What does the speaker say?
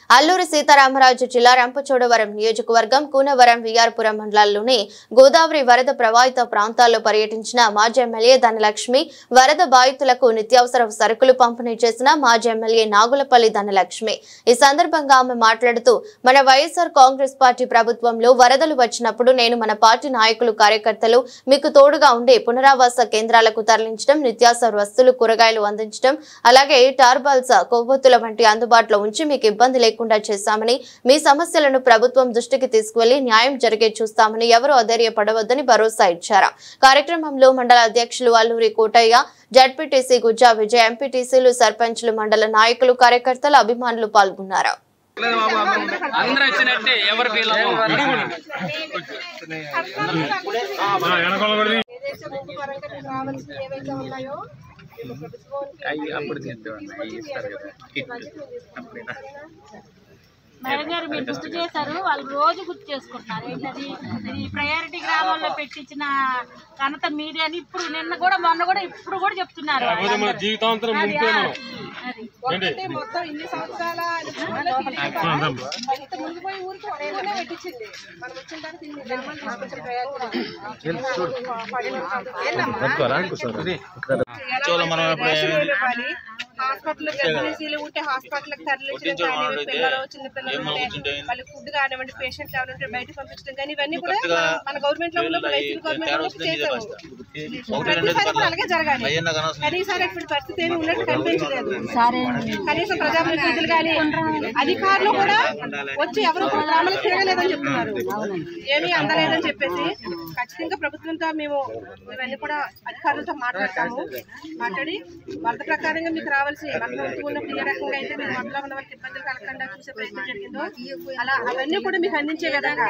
అల్లూరి సీతారామరాజు జిల్లా రంపచోడవరం నియోజకవర్గం కూనవరం విఆర్పురం మండలాల్లోని గోదావరి వరద ప్రభావిత ప్రాంతాల్లో పర్యటించిన మాజీ ఎమ్మెల్యే ధనలక్ష్మి వరద బాధితులకు నిత్యావసర సరుకులు పంపిణీ చేసిన మాజీ ఎమ్మెల్యే నాగులపల్లి ధనలక్ష్మి ఈ సందర్భంగా ఆమె మాట్లాడుతూ మన వైఎస్ఆర్ కాంగ్రెస్ పార్టీ ప్రభుత్వంలో వరదలు వచ్చినప్పుడు నేను మన పార్టీ నాయకులు కార్యకర్తలు మీకు తోడుగా ఉండి పునరావాస కేంద్రాలకు తరలించడం నిత్యావసర వస్తువులు కూరగాయలు అందించడం అలాగే టార్బాల్స్ కొవ్వొత్తుల వంటి అందుబాటులో ఉంచి మీకు ఇబ్బంది లేకుండా చేశామని మీ సమస్యలను ప్రభుత్వం దృష్టికి తీసుకువెళ్లి న్యాయం జరిగే చూస్తామని ఎవరు అధైర్యపడవద్దని భరోసా ఇచ్చారు. కార్యక్రమంలో మండల అధ్యక్షులు అల్లూరి కోటయ్య, జడ్పీటీసీ గుజ్జా విజయ్, ఎంపీటీసీలు, సర్పంచ్లు, మండల నాయకులు, కార్యకర్తలు, అభిమానులు పాల్గొన్నారు. మేడం గారు మీరు గుర్తు చేశారు, వాళ్ళు రోజు గుర్తు చేసుకుంటున్నారు. ఏంటది ఈ ప్రయారిటీ గ్రామాల్లో పెట్టించిన ఘనత మీదే అని ఇప్పుడు నిన్న కూడా మొన్న కూడా ఇప్పుడు కూడా చెప్తున్నారు. మొత్తం ఇన్ని సంవత్సరాల ముందుపోయి ఊరికి పెట్టించింది. మనం వచ్చిన తర్వాత ఇన్ని గ్రామాలు హాస్పిటల్ గర్భిణీలు ఉంటే హాస్పిటల్కి తరలించడం కానీ పిల్లలు చిన్నపిల్లలు ఉంటే వాళ్ళకి ఫుడ్ కానివ్వండి, పేషెంట్లు ఎవరంటే బయటకు పంపించడం కానీ ఇవన్నీ కూడా మన గవర్నమెంట్ లో ఉన్న గవర్నమెంట్ చేసాము. ప్రతిసారి కూడా అలాగే జరగాలి. కనీసారి ఇప్పుడు పరిస్థితి ఏమి ఉన్నట్టు కనిపించలేదు. కనీసం ప్రజాప్రతినిధులు కానీ అధికారులు కూడా వచ్చి ఎవరు గ్రామాలకు తిరగలేదని చెప్తున్నారు. ఏమీ అందలేదని చెప్పేసి ఖచ్చితంగా ప్రభుత్వంతో మేము ఇవన్నీ కూడా అధికారులతో మాట్లాడతాము. మాట్లాడి వరద ప్రకారంగా మీకు రావాల్సి మనలో ఉన్నప్పుడు ఏ రకంగా అయితే మీరు మనలో ఉన్న వాళ్ళకి ఇబ్బందులు కలగకుండా చూసే ప్రయత్నం జరిగిందో అలా అవన్నీ కూడా మీకు అందించే విధంగా